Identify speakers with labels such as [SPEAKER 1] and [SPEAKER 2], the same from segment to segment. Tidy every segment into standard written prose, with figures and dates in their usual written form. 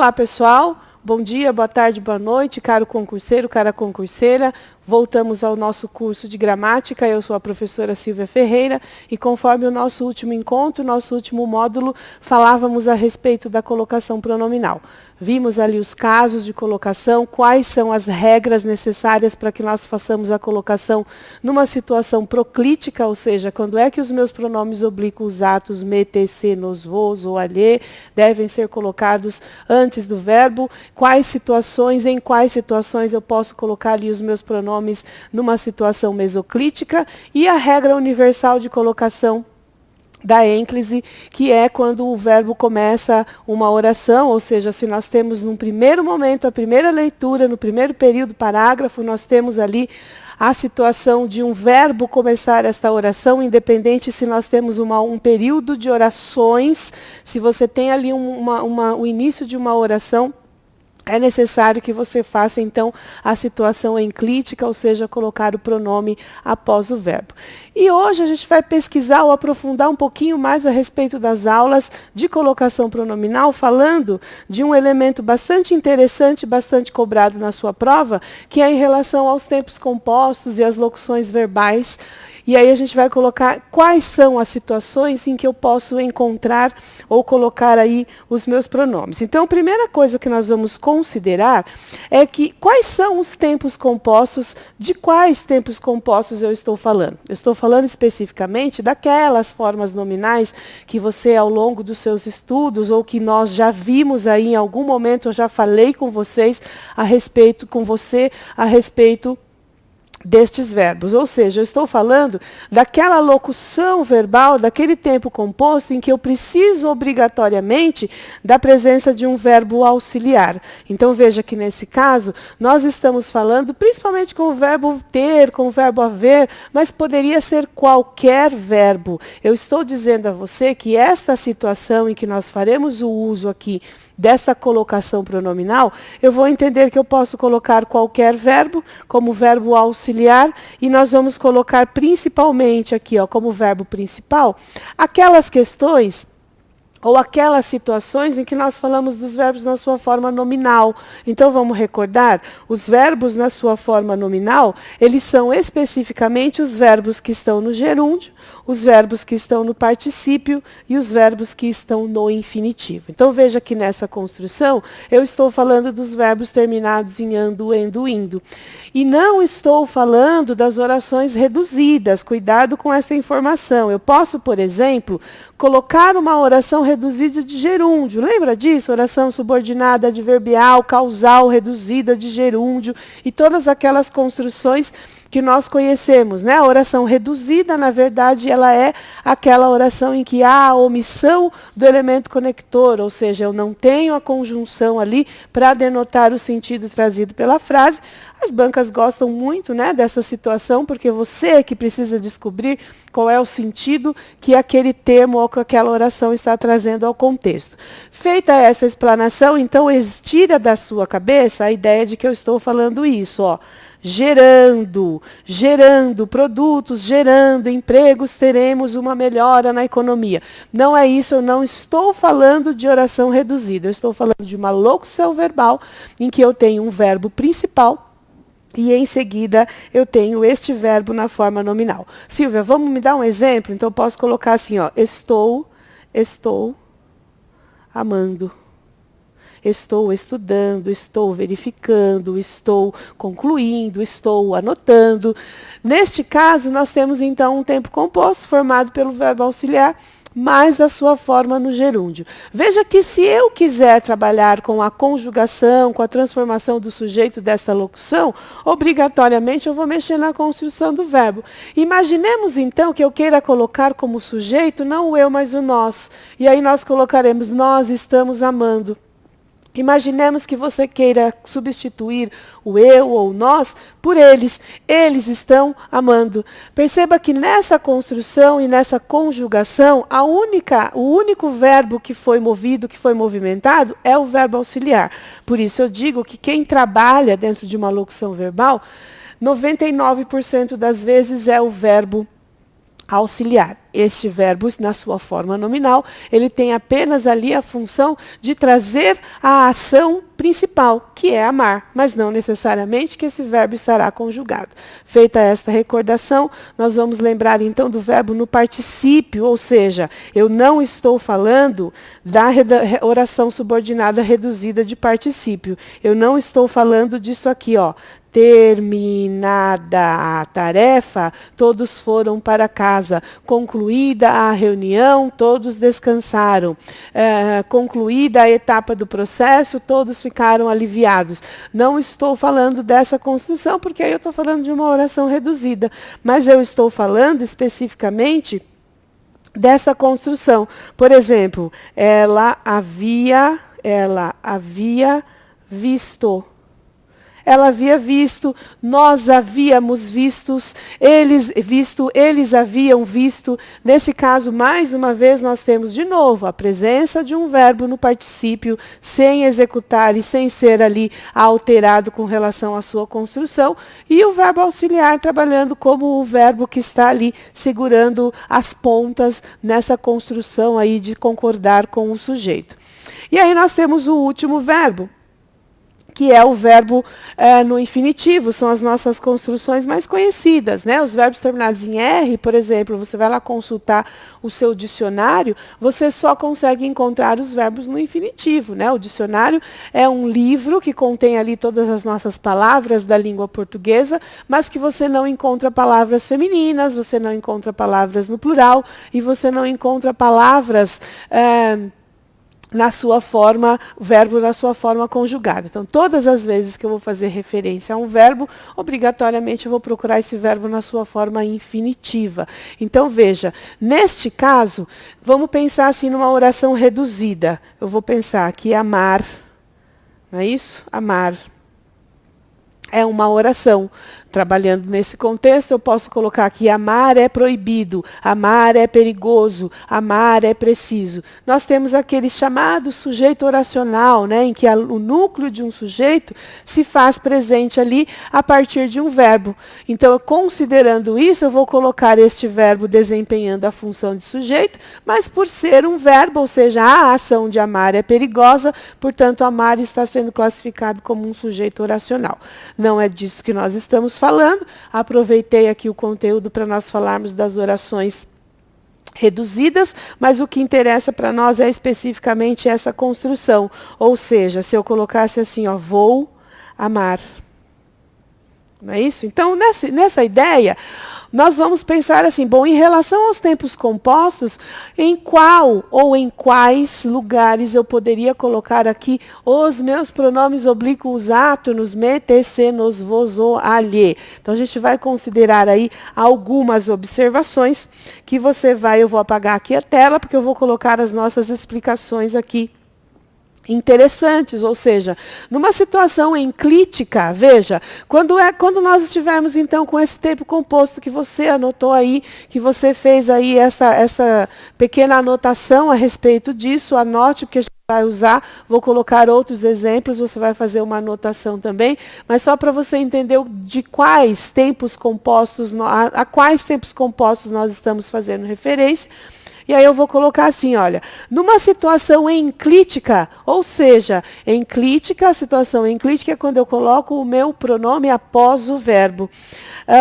[SPEAKER 1] Olá, pessoal. Bom dia, boa tarde, boa noite, caro concurseiro, cara concurseira. Voltamos ao nosso curso de gramática. Eu sou a professora Silvia Ferreira e conforme o nosso último encontro, nosso último módulo, falávamos a respeito da colocação pronominal. Vimos ali os casos de colocação, quais são as regras necessárias para que nós façamos a colocação numa situação proclítica, ou seja, quando é que os meus pronomes oblíquos atos me, te, se, nos, vos ou alhe devem ser colocados antes do verbo, em quais situações eu posso colocar ali os meus pronomes numa situação mesoclítica e a regra universal de colocação da ênclise, que é quando o verbo começa uma oração, ou seja, se nós temos num primeiro momento, a primeira leitura, no primeiro período, parágrafo, nós temos ali a situação de um verbo começar esta oração, independente se nós temos um período de orações, se você tem ali o início de uma oração, é necessário que você faça, então, a situação enclítica, ou seja, colocar o pronome após o verbo. E hoje a gente vai pesquisar ou aprofundar um pouquinho mais a respeito das aulas de colocação pronominal, falando de um elemento bastante interessante, bastante cobrado na sua prova, que é em relação aos tempos compostos e às locuções verbais. E aí a gente vai colocar quais são as situações em que eu posso encontrar ou colocar aí os meus pronomes. Então, a primeira coisa que nós vamos considerar é que quais são os tempos compostos, de quais tempos compostos eu estou falando. Eu estou falando especificamente daquelas formas nominais que você, ao longo dos seus estudos, ou que nós já vimos aí em algum momento, eu já falei com vocês a respeito destes verbos, ou seja, eu estou falando daquela locução verbal, daquele tempo composto em que eu preciso obrigatoriamente da presença de um verbo auxiliar. Então veja que nesse caso nós estamos falando principalmente com o verbo ter, com o verbo haver, mas poderia ser qualquer verbo. Eu estou dizendo a você que esta situação em que nós faremos o uso aqui desta colocação pronominal, eu vou entender que eu posso colocar qualquer verbo como verbo auxiliar e nós vamos colocar principalmente aqui, ó, como verbo principal, aquelas questões ou aquelas situações em que nós falamos dos verbos na sua forma nominal. Então, vamos recordar, os verbos na sua forma nominal, eles são especificamente os verbos que estão no gerúndio, os verbos que estão no particípio e os verbos que estão no infinitivo. Então, veja que nessa construção, eu estou falando dos verbos terminados em ando, endo, indo. E não estou falando das orações reduzidas. Cuidado com essa informação. Eu posso, por exemplo, colocar uma oração reduzida de gerúndio. Lembra disso? Oração subordinada, adverbial, causal, reduzida de gerúndio e todas aquelas construções que nós conhecemos, né? A oração reduzida, na verdade, ela é aquela oração em que há a omissão do elemento conector, ou seja, eu não tenho a conjunção ali para denotar o sentido trazido pela frase. As bancas gostam muito, né, dessa situação, porque você é que precisa descobrir qual é o sentido que aquele termo ou que aquela oração está trazendo ao contexto. Feita essa explanação, então, tira da sua cabeça a ideia de que eu estou falando isso, ó. Gerando produtos, gerando empregos, teremos uma melhora na economia. Não é isso, eu não estou falando de oração reduzida, eu estou falando de uma locução verbal em que eu tenho um verbo principal e em seguida eu tenho este verbo na forma nominal. Silvia, vamos me dar um exemplo? Então eu posso colocar assim, ó, estou amando. Estou estudando, estou verificando, estou concluindo, estou anotando. Neste caso, nós temos então um tempo composto formado pelo verbo auxiliar, mais a sua forma no gerúndio. Veja que se eu quiser trabalhar com a conjugação, com a transformação do sujeito dessa locução, obrigatoriamente eu vou mexer na construção do verbo. Imaginemos então que eu queira colocar como sujeito não o eu, mas o nós. E aí nós colocaremos nós estamos amando. Imaginemos que você queira substituir o eu ou o nós por eles. Eles estão amando. Perceba que nessa construção e nessa conjugação, o único verbo que foi movido, que foi movimentado, é o verbo auxiliar. Por isso eu digo que quem trabalha dentro de uma locução verbal, 99% das vezes é o verbo auxiliar. Este verbo, na sua forma nominal, ele tem apenas ali a função de trazer a ação principal, que é amar, mas não necessariamente que esse verbo estará conjugado. Feita esta recordação, nós vamos lembrar então do verbo no particípio, ou seja, eu não estou falando da oração subordinada reduzida de particípio. Eu não estou falando disso aqui, ó. Terminada a tarefa, todos foram para casa. Concluída a reunião, todos descansaram. Concluída a etapa do processo, todos ficaram aliviados. Não estou falando dessa construção, porque aí eu estou falando de uma oração reduzida. Mas eu estou falando especificamente dessa construção. Por exemplo, ela havia visto. Ela havia visto, nós havíamos eles haviam visto. Nesse caso, mais uma vez, nós temos de novo a presença de um verbo no particípio, sem executar e sem ser ali alterado com relação à sua construção, e o verbo auxiliar trabalhando como o verbo que está ali segurando as pontas nessa construção aí de concordar com o sujeito. E aí nós temos o último verbo, que é o verbo no infinitivo, são as nossas construções mais conhecidas, né? Os verbos terminados em R, por exemplo, você vai lá consultar o seu dicionário, você só consegue encontrar os verbos no infinitivo, né? O dicionário é um livro que contém ali todas as nossas palavras da língua portuguesa, mas que você não encontra palavras femininas, você não encontra palavras no plural, e você não encontra palavras na sua forma, verbo na sua forma conjugada. Então, todas as vezes que eu vou fazer referência a um verbo, obrigatoriamente eu vou procurar esse verbo na sua forma infinitiva. Então, veja, neste caso, vamos pensar assim numa oração reduzida. Eu vou pensar aqui amar, não é isso? Amar. É uma oração. Trabalhando nesse contexto, eu posso colocar aqui: amar é proibido, amar é perigoso, amar é preciso. Nós temos aquele chamado sujeito oracional, né, em que o núcleo de um sujeito se faz presente ali a partir de um verbo. Então, considerando isso, eu vou colocar este verbo desempenhando a função de sujeito, mas por ser um verbo, ou seja, a ação de amar é perigosa, portanto, amar está sendo classificado como um sujeito oracional. Não é disso que nós estamos falando. Aproveitei aqui o conteúdo para nós falarmos das orações reduzidas, mas o que interessa para nós é especificamente essa construção. Ou seja, se eu colocasse assim, ó, vou amar. Não é isso? Então, nessa ideia, nós vamos pensar assim, bom, em relação aos tempos compostos, em qual ou em quais lugares eu poderia colocar aqui os meus pronomes oblíquos átonos, me, te, se, nos, vos, o, alhe. Então, a gente vai considerar aí algumas observações que eu vou apagar aqui a tela, porque eu vou colocar as nossas explicações aqui interessantes, ou seja, numa situação enclítica, veja, quando nós estivermos então com esse tempo composto que você anotou aí, que você fez aí essa pequena anotação a respeito disso, anote, porque a gente vai usar, vou colocar outros exemplos, você vai fazer uma anotação também, mas só para você entender de quais tempos compostos, a quais tempos compostos nós estamos fazendo referência. E aí eu vou colocar assim, olha, numa situação enclítica, ou seja, enclítica, a situação enclítica é quando eu coloco o meu pronome após o verbo.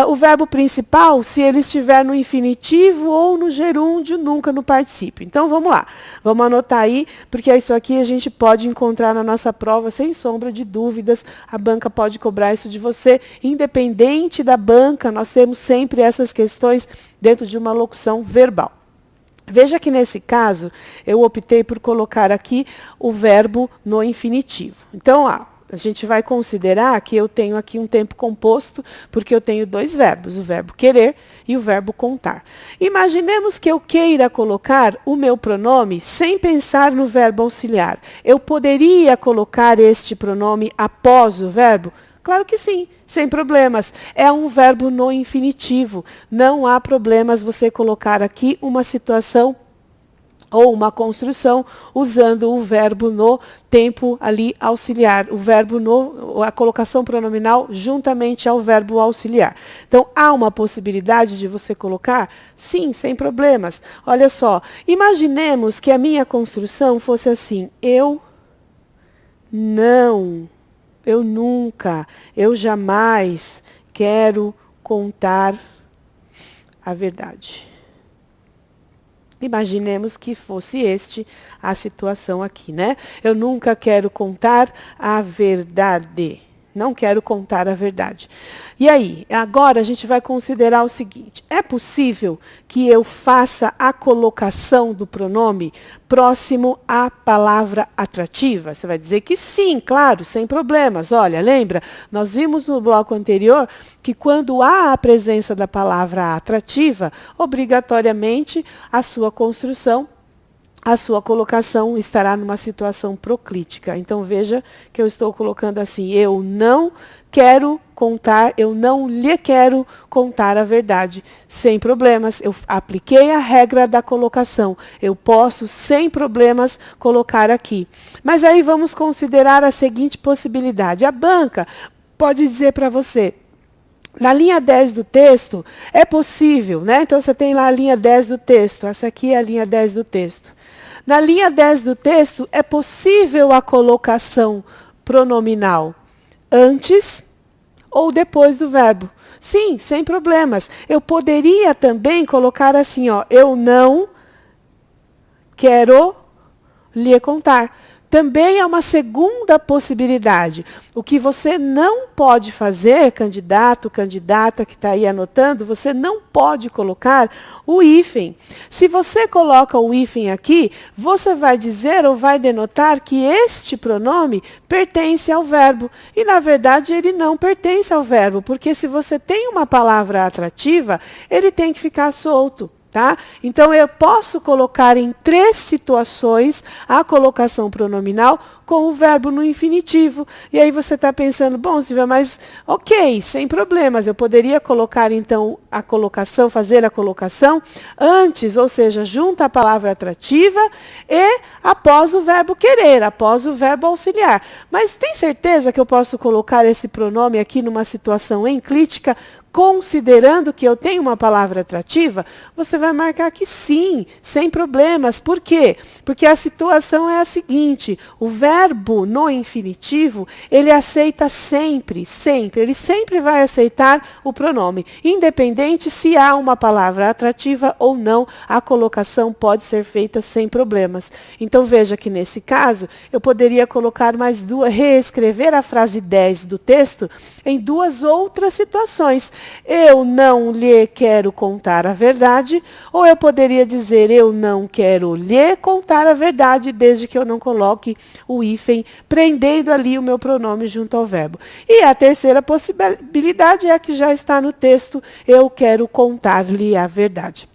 [SPEAKER 1] O verbo principal, se ele estiver no infinitivo ou no gerúndio, nunca no particípio. Então, vamos lá. Vamos anotar aí, porque isso aqui a gente pode encontrar na nossa prova, sem sombra de dúvidas. A banca pode cobrar isso de você. Independente da banca, nós temos sempre essas questões dentro de uma locução verbal. Veja que nesse caso, eu optei por colocar aqui o verbo no infinitivo. Então, a gente vai considerar que eu tenho aqui um tempo composto, porque eu tenho dois verbos, o verbo querer e o verbo contar. Imaginemos que eu queira colocar o meu pronome sem pensar no verbo auxiliar. Eu poderia colocar este pronome após o verbo? Claro que sim, sem problemas. É um verbo no infinitivo. Não há problemas você colocar aqui uma situação ou uma construção usando o verbo no tempo ali auxiliar, o verbo no, a colocação pronominal juntamente ao verbo auxiliar. Então, há uma possibilidade de você colocar? Sim, sem problemas. Olha só, imaginemos que a minha construção fosse assim: eu não, eu nunca, eu jamais quero contar a verdade. Imaginemos que fosse a situação aqui, né? Eu nunca quero contar a verdade. Não quero contar a verdade. E aí, agora a gente vai considerar o seguinte: é possível que eu faça a colocação do pronome próximo à palavra atrativa? Você vai dizer que sim, claro, sem problemas. Olha, lembra? Nós vimos no bloco anterior que quando há a presença da palavra atrativa, obrigatoriamente a sua construção, a sua colocação estará numa situação proclítica. Então, veja que eu estou colocando assim: eu não quero contar, eu não lhe quero contar a verdade. Sem problemas, eu apliquei a regra da colocação. Eu posso, sem problemas, colocar aqui. Mas aí vamos considerar a seguinte possibilidade. A banca pode dizer para você: na linha 10 do texto, é possível, né? Então, você tem lá a linha 10 do texto. Essa aqui é a linha 10 do texto. Na linha 10 do texto, é possível a colocação pronominal antes ou depois do verbo. Sim, sem problemas. Eu poderia também colocar assim, ó: eu não quero lhe contar. Também é uma segunda possibilidade. O que você não pode fazer, candidato, candidata que está aí anotando, você não pode colocar o hífen. Se você coloca o hífen aqui, você vai dizer ou vai denotar que este pronome pertence ao verbo. E, na verdade, ele não pertence ao verbo, porque se você tem uma palavra atrativa, ele tem que ficar solto. Tá? Então, eu posso colocar em 3 situações a colocação pronominal com o verbo no infinitivo. E aí você está pensando: bom, Silvia, mas ok, sem problemas. Eu poderia colocar, então, a colocação, fazer a colocação antes, ou seja, junto à palavra atrativa e após o verbo querer, após o verbo auxiliar. Mas tem certeza que eu posso colocar esse pronome aqui numa situação enclítica, considerando que eu tenho uma palavra atrativa? Você vai marcar que sim, sem problemas. Por quê? Porque a situação é a seguinte: o verbo no infinitivo, ele aceita sempre, sempre. Ele sempre vai aceitar o pronome. Independente se há uma palavra atrativa ou não, a colocação pode ser feita sem problemas. Então, veja que nesse caso, eu poderia colocar mais duas, reescrever a frase 10 do texto em 2 outras situações. Eu não lhe quero contar a verdade, ou eu poderia dizer: eu não quero lhe contar a verdade, desde que eu não coloque o hífen, prendendo ali o meu pronome junto ao verbo. E a terceira possibilidade é a que já está no texto: eu quero contar-lhe a verdade.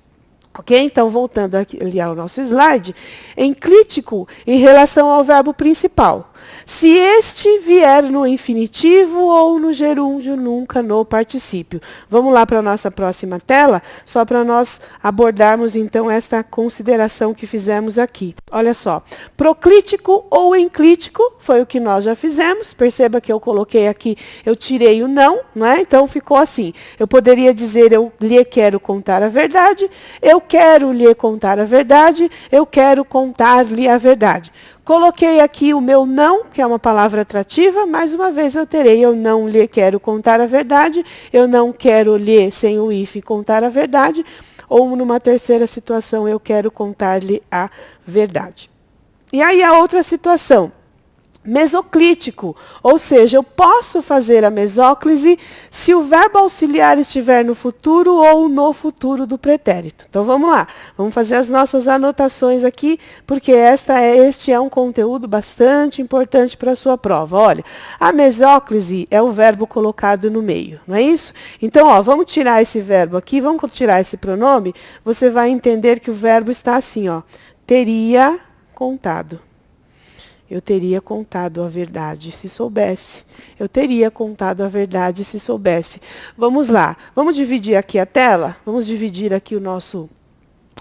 [SPEAKER 1] Ok? Então, voltando ali ao nosso slide, enclítico em relação ao verbo principal. Se este vier no infinitivo ou no gerúndio, nunca no particípio. Vamos lá para a nossa próxima tela, só para nós abordarmos então esta consideração que fizemos aqui. Olha só, proclítico ou enclítico, foi o que nós já fizemos. Perceba que eu coloquei aqui, eu tirei o não é? Então ficou assim. Eu poderia dizer: eu lhe quero contar a verdade, eu quero lhe contar a verdade, eu quero contar-lhe a verdade. Coloquei aqui o meu não, que é uma palavra atrativa. Mais uma vez eu terei: eu não lhe quero contar a verdade, eu não quero lhe, sem o if, contar a verdade. Ou numa terceira situação, eu quero contar-lhe a verdade. E aí a outra situação: mesoclítico, ou seja, eu posso fazer a mesóclise se o verbo auxiliar estiver no futuro ou no futuro do pretérito. Então vamos lá, vamos fazer as nossas anotações aqui, porque este é um conteúdo bastante importante para a sua prova. Olha, a mesóclise é o verbo colocado no meio, não é isso? Então, ó, vamos tirar esse verbo aqui, vamos tirar esse pronome, você vai entender que o verbo está assim, ó: teria contado. Eu teria contado a verdade se soubesse. Eu teria contado a verdade se soubesse. Vamos lá. Vamos dividir aqui a tela? Vamos dividir aqui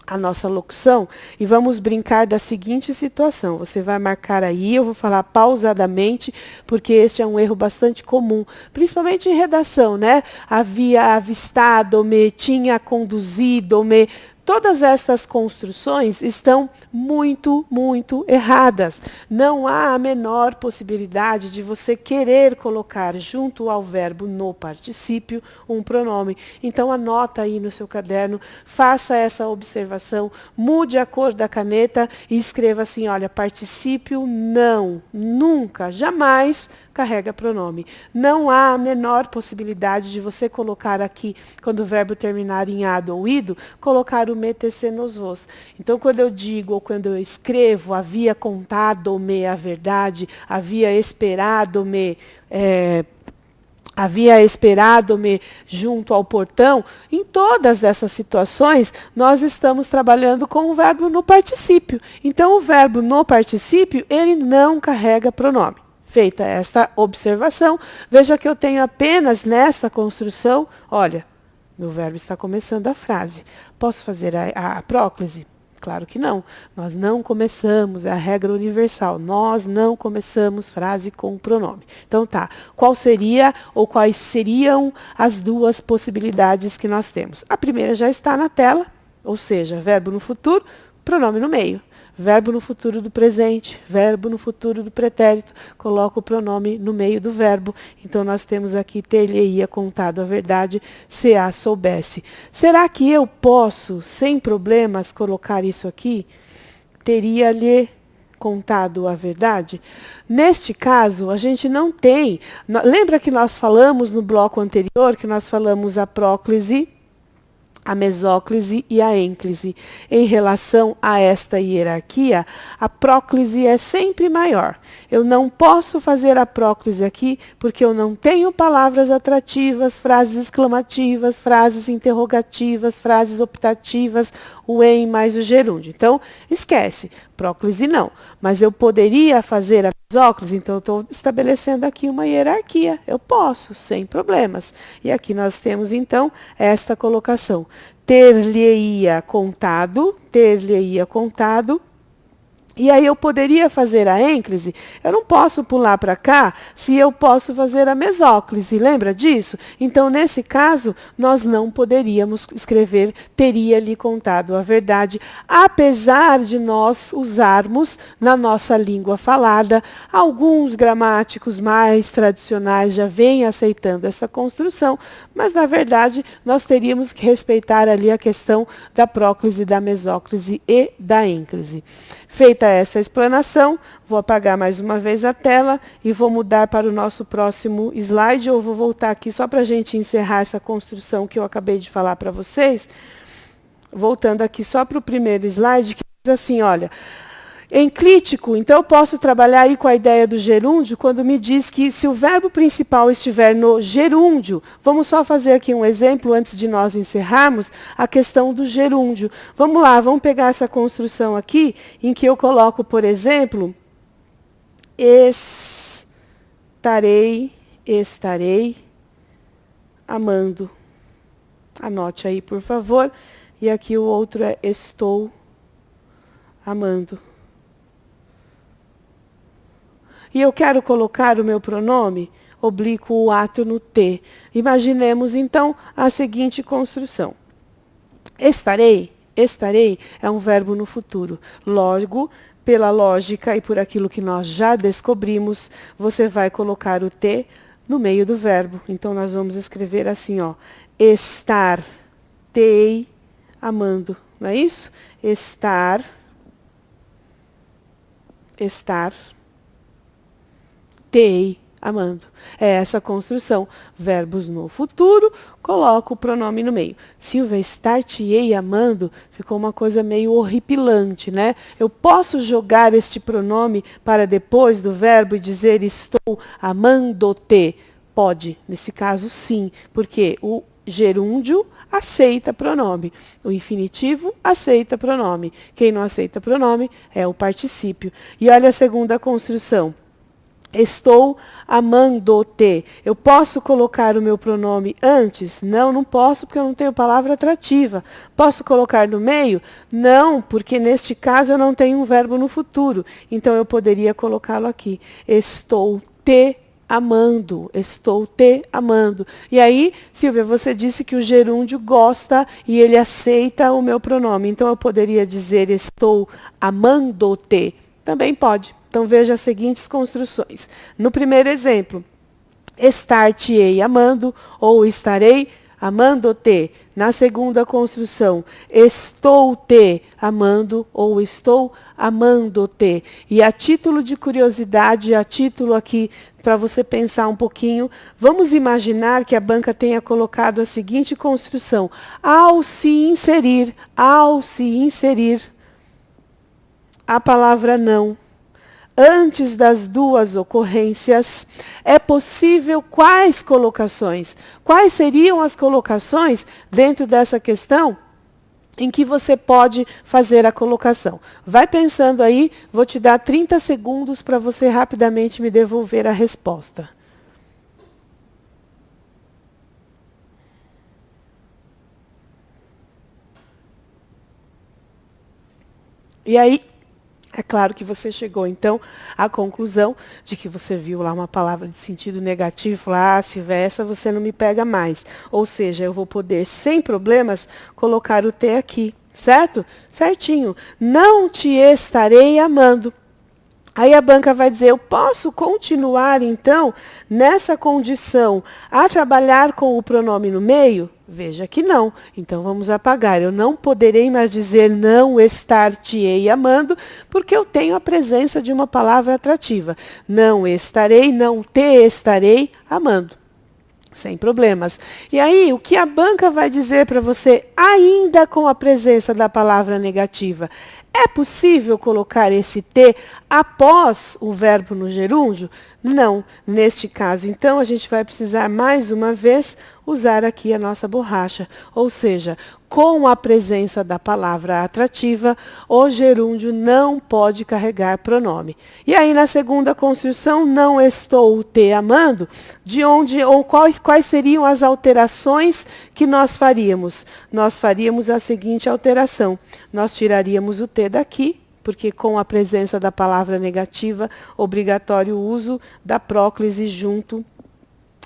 [SPEAKER 1] a nossa locução e vamos brincar da seguinte situação. Você vai marcar aí, eu vou falar pausadamente, porque este é um erro bastante comum, principalmente em redação, né? Havia avistado-me, tinha conduzido-me. Todas essas construções estão muito, muito erradas. Não há a menor possibilidade de você querer colocar junto ao verbo no particípio um pronome. Então anota aí no seu caderno, faça essa observação, mude a cor da caneta e escreva assim, olha, particípio não, nunca, jamais carrega pronome. Não há a menor possibilidade de você colocar aqui, quando o verbo terminar em ado ou ido, colocar o me, tc nos vos. Então, quando eu digo ou quando eu escrevo, havia contado-me a verdade, havia esperado-me junto ao portão, em todas essas situações, nós estamos trabalhando com o verbo no particípio. Então, o verbo no particípio, ele não carrega pronome. Feita esta observação, veja que eu tenho apenas nesta construção, olha, meu verbo está começando a frase. Posso fazer a próclise? Claro que não. Nós não começamos, é a regra universal. Nós não começamos frase com pronome. Então tá, qual seria ou quais seriam as duas possibilidades que nós temos? A primeira já está na tela, ou seja, verbo no futuro, pronome no meio. Verbo no futuro do presente, verbo no futuro do pretérito, coloca o pronome no meio do verbo. Então, nós temos aqui, ter-lhe-ia contado a verdade, se a soubesse. Será que eu posso, sem problemas, colocar isso aqui? Teria-lhe contado a verdade? Neste caso, a gente não tem... Lembra que nós falamos no bloco anterior, que nós falamos a próclise, a mesóclise e a ênclise. Em relação a esta hierarquia, a próclise é sempre maior. Eu não posso fazer a próclise aqui porque eu não tenho palavras atrativas, frases exclamativas, frases interrogativas, frases optativas, o em mais o gerúndio. Então, esquece, próclise não. Mas eu poderia fazer a mesóclise, então eu estou estabelecendo aqui uma hierarquia. Eu posso, sem problemas. E aqui nós temos, então, esta colocação. Ter-lhe-ia contado, ter-lhe-ia contado. E aí eu poderia fazer a ênclise, eu não posso pular para cá se eu posso fazer a mesóclise, lembra disso? Então, nesse caso, nós não poderíamos escrever teria-lhe contado a verdade, apesar de nós usarmos na nossa língua falada, alguns gramáticos mais tradicionais já vêm aceitando essa construção, mas, na verdade, nós teríamos que respeitar ali a questão da próclise, da mesóclise e da ênclise. Feita essa explanação, vou apagar mais uma vez a tela e vou mudar para o nosso próximo slide. Eu vou voltar aqui só para a gente encerrar essa construção que eu acabei de falar para vocês. Voltando aqui só para o primeiro slide, que diz assim, olha... Enclítico, então eu posso trabalhar aí com a ideia do gerúndio quando me diz que se o verbo principal estiver no gerúndio, vamos só fazer aqui um exemplo antes de nós encerrarmos a questão do gerúndio. Vamos lá, vamos pegar essa construção aqui em que eu coloco, por exemplo, estarei amando. Anote aí, por favor. E aqui o outro é estou amando. E eu quero colocar o meu pronome, oblíquo o ato no T. Imaginemos, então, a seguinte construção. Estarei é um verbo no futuro. Logo, pela lógica e por aquilo que nós já descobrimos, você vai colocar o T no meio do verbo. Então, nós vamos escrever assim, ó. Estar-tei amando. Não é isso? Estar tei amando. É essa construção. Verbos no futuro, coloco o pronome no meio. Silvia, estar-te-ei amando, ficou uma coisa meio horripilante, né? Eu posso jogar este pronome para depois do verbo e dizer estou amando-te? Pode, nesse caso sim, porque o gerúndio aceita pronome. O infinitivo aceita pronome. Quem não aceita pronome é o particípio. E olha a segunda construção. Estou amando-te. Eu posso colocar o meu pronome antes? Não, não posso, porque eu não tenho palavra atrativa. Posso colocar no meio? Não, porque neste caso eu não tenho um verbo no futuro. Então eu poderia colocá-lo aqui. Estou te amando. Estou te amando. E aí, Silvia, você disse que o gerúndio gosta e ele aceita o meu pronome. Então eu poderia dizer estou amando-te. Também pode. Então, veja as seguintes construções. No primeiro exemplo, estar-te-ei amando ou estarei amando-te. Na segunda construção, estou-te amando ou estou amando-te. E a título de curiosidade, a título aqui para você pensar um pouquinho, vamos imaginar que a banca tenha colocado a seguinte construção. Ao se inserir a palavra não, antes das duas ocorrências, é possível quais colocações? Quais seriam as colocações dentro dessa questão em que você pode fazer a colocação? Vai pensando aí, vou te dar 30 segundos para você rapidamente me devolver a resposta. E aí, é claro que você chegou, então, à conclusão de que você viu lá uma palavra de sentido negativo, falou, Silvia, essa você não me pega mais. Ou seja, eu vou poder, sem problemas, colocar o te aqui, certo? Certinho. Não te estarei amando. Aí a banca vai dizer, eu posso continuar, então, nessa condição, a trabalhar com o pronome no meio? Veja que não. Então, vamos apagar. Eu não poderei mais dizer não estar-te-ei amando, porque eu tenho a presença de uma palavra atrativa. Não estarei, não te estarei amando. Sem problemas. E aí, o que a banca vai dizer para você, ainda com a presença da palavra negativa? É possível colocar esse T após o verbo no gerúndio? Não, neste caso. Então, a gente vai precisar, mais uma vez, usar aqui a nossa borracha. Ou seja, com a presença da palavra atrativa, o gerúndio não pode carregar pronome. E aí, na segunda construção, não estou te amando, de onde ou quais seriam as alterações que nós faríamos? Nós faríamos a seguinte alteração. Nós tiraríamos o T daqui, porque com a presença da palavra negativa, obrigatório o uso da próclise junto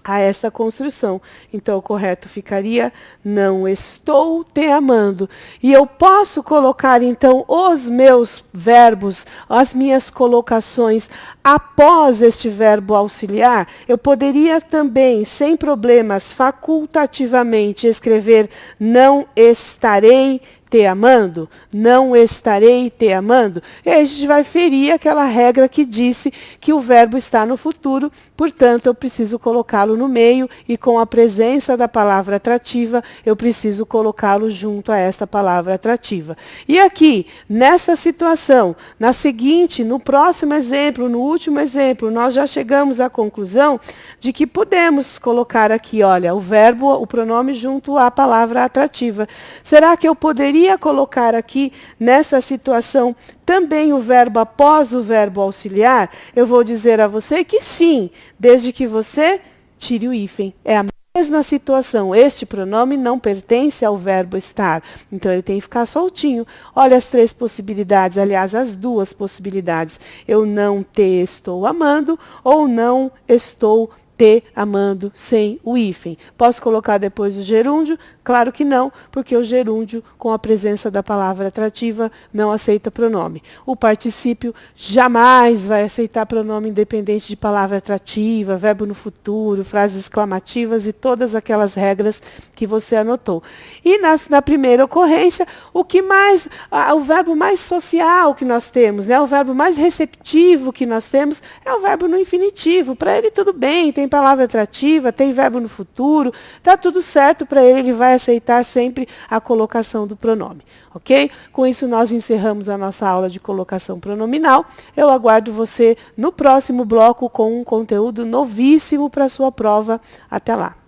[SPEAKER 1] a essa construção. Então, o correto ficaria, não estou te amando. E eu posso colocar, então, os meus verbos, as minhas colocações após este verbo auxiliar? Eu poderia também, sem problemas, facultativamente escrever não estarei te amando? Não estarei te amando? E aí a gente vai ferir aquela regra que disse que o verbo está no futuro, portanto, eu preciso colocá-lo no meio e com a presença da palavra atrativa, eu preciso colocá-lo junto a esta palavra atrativa. E aqui, nessa situação, na seguinte, no próximo exemplo, no último exemplo, nós já chegamos à conclusão de que podemos colocar aqui, olha, o verbo, o pronome junto à palavra atrativa. Será que eu poderia colocar aqui, nessa situação, também o verbo após o verbo auxiliar? Eu vou dizer a você que sim, desde que você tire o hífen. É a mesma situação. Este pronome não pertence ao verbo estar. Então, ele tem que ficar soltinho. Olha as três possibilidades, aliás, as duas possibilidades. Eu não te estou amando ou não estou te amando sem o hífen. Posso colocar depois o gerúndio? Claro que não, porque o gerúndio, com a presença da palavra atrativa, não aceita pronome. O particípio jamais vai aceitar pronome independente de palavra atrativa, verbo no futuro, frases exclamativas e todas aquelas regras que você anotou. E na primeira ocorrência, o verbo mais social que nós temos, né, o verbo mais receptivo que nós temos, é o verbo no infinitivo. Para ele tudo bem, tem palavra atrativa, tem verbo no futuro, está tudo certo para ele, ele vai aceitar sempre a colocação do pronome, ok? Com isso, nós encerramos a nossa aula de colocação pronominal. Eu aguardo você no próximo bloco com um conteúdo novíssimo para a sua prova. Até lá!